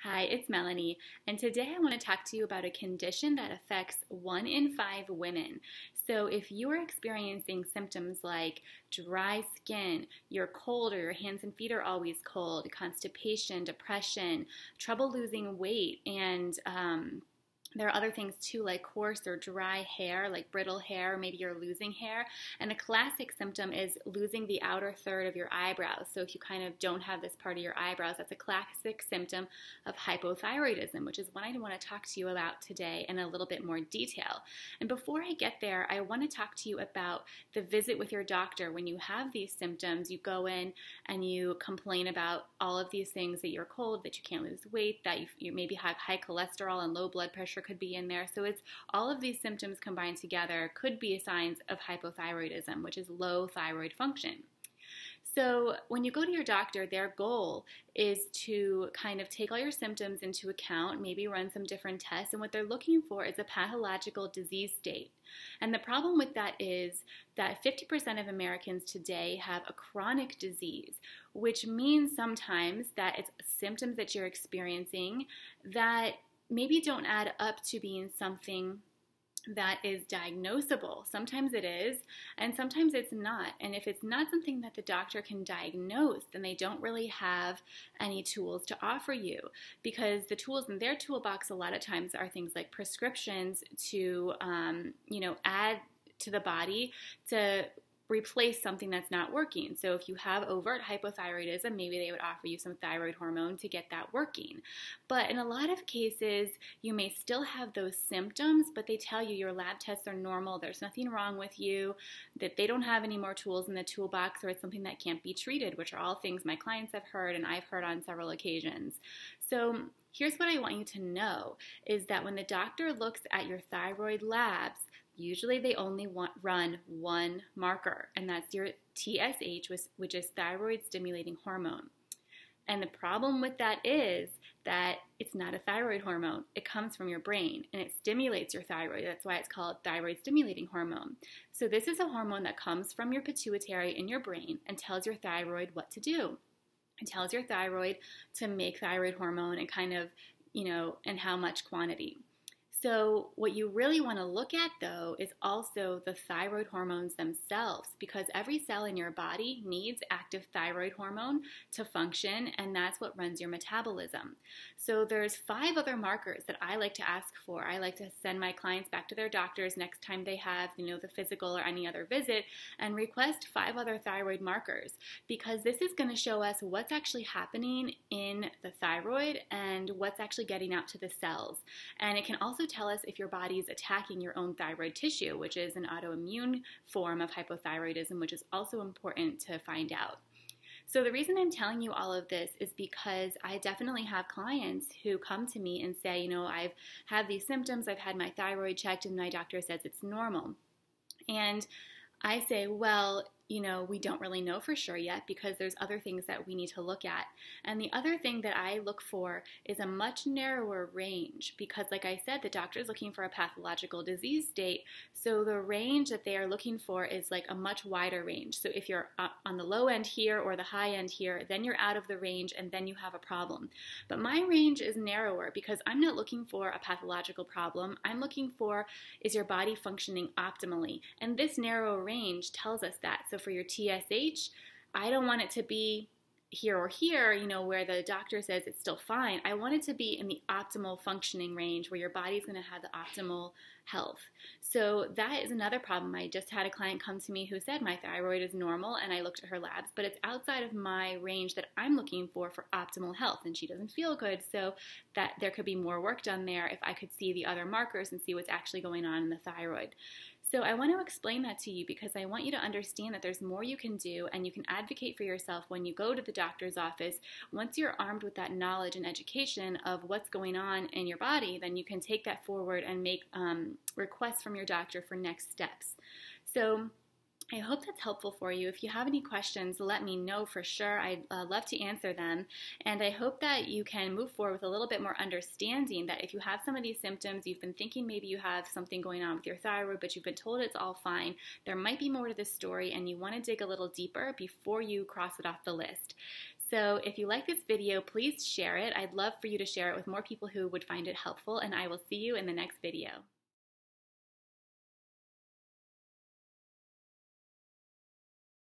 Hi, it's Melanie, and today I want to talk to you about a condition that affects 1 in 5 women. So, if you are experiencing symptoms like dry skin, you're cold or your hands and feet are always cold, constipation, depression, trouble losing weight, and there are other things too, like coarse or dry hair, like brittle hair, or maybe you're losing hair. And a classic symptom is losing the outer third of your eyebrows. So if you kind of don't have this part of your eyebrows, that's a classic symptom of hypothyroidism, which is what I want to talk to you about today in a little bit more detail. And before I get there, I want to talk to you about the visit with your doctor. When you have these symptoms, you go in and you complain about all of these things, that you're cold, that you can't lose weight, that you maybe have high cholesterol and low blood pressure could be in there. So it's all of these symptoms combined together could be signs of hypothyroidism, which is low thyroid function. So when you go to your doctor, their goal is to kind of take all your symptoms into account, maybe run some different tests, and what they're looking for is a pathological disease state. And the problem with that is that 50% of Americans today have a chronic disease, which means sometimes that it's symptoms that you're experiencing that maybe don't add up to being something that is diagnosable. Sometimes it is, and sometimes it's not. And if it's not something that the doctor can diagnose, then they don't really have any tools to offer you, because the tools in their toolbox a lot of times are things like prescriptions to, add to the body to replace something that's not working. So if you have overt hypothyroidism, maybe they would offer you some thyroid hormone to get that working. But in a lot of cases, you may still have those symptoms, but they tell you your lab tests are normal, there's nothing wrong with you, that they don't have any more tools in the toolbox, or it's something that can't be treated, which are all things my clients have heard and I've heard on several occasions. So here's what I want you to know, is that when the doctor looks at your thyroid labs, usually they only run one marker, and that's your TSH, which is thyroid stimulating hormone. And the problem with that is that it's not a thyroid hormone. It comes from your brain, and it stimulates your thyroid. That's why it's called thyroid stimulating hormone. So this is a hormone that comes from your pituitary in your brain and tells your thyroid what to do. It tells your thyroid to make thyroid hormone and kind of, and how much quantity. So what you really want to look at, though, is also the thyroid hormones themselves, because every cell in your body needs active thyroid hormone to function, and that's what runs your metabolism. So there's 5 other markers that I like to ask for. I like to send my clients back to their doctors next time they have, the physical or any other visit, and request 5 other thyroid markers, because this is going to show us what's actually happening in the thyroid and what's actually getting out to the cells. And it can also tell us if your body is attacking your own thyroid tissue, which is an autoimmune form of hypothyroidism, which is also important to find out. So the reason I'm telling you all of this is because I definitely have clients who come to me and say, I've had these symptoms, I've had my thyroid checked, and my doctor says it's normal. And I say, well, we don't really know for sure yet, because there's other things that we need to look at. And the other thing that I look for is a much narrower range, because like I said, the doctor is looking for a pathological disease state. So the range that they are looking for is like a much wider range. So if you're on the low end here or the high end here, then you're out of the range and then you have a problem. But my range is narrower because I'm not looking for a pathological problem. I'm looking for, is your body functioning optimally? And this narrow range tells us that. So for your TSH, I don't want it to be here or here, where the doctor says it's still fine. I want it to be in the optimal functioning range where your body's going to have the optimal health. So that is another problem. I just had a client come to me who said my thyroid is normal, and I looked at her labs, but it's outside of my range that I'm looking for optimal health, and she doesn't feel good, so that there could be more work done there if I could see the other markers and see what's actually going on in the thyroid. So I want to explain that to you because I want you to understand that there's more you can do, and you can advocate for yourself when you go to the doctor's office. Once you're armed with that knowledge and education of what's going on in your body, then you can take that forward and make requests from your doctor for next steps. So I hope that's helpful for you. If you have any questions, let me know for sure. I'd love to answer them. And I hope that you can move forward with a little bit more understanding that if you have some of these symptoms, you've been thinking maybe you have something going on with your thyroid, but you've been told it's all fine, there might be more to this story, and you want to dig a little deeper before you cross it off the list. So if you like this video, please share it. I'd love for you to share it with more people who would find it helpful, and I will see you in the next video.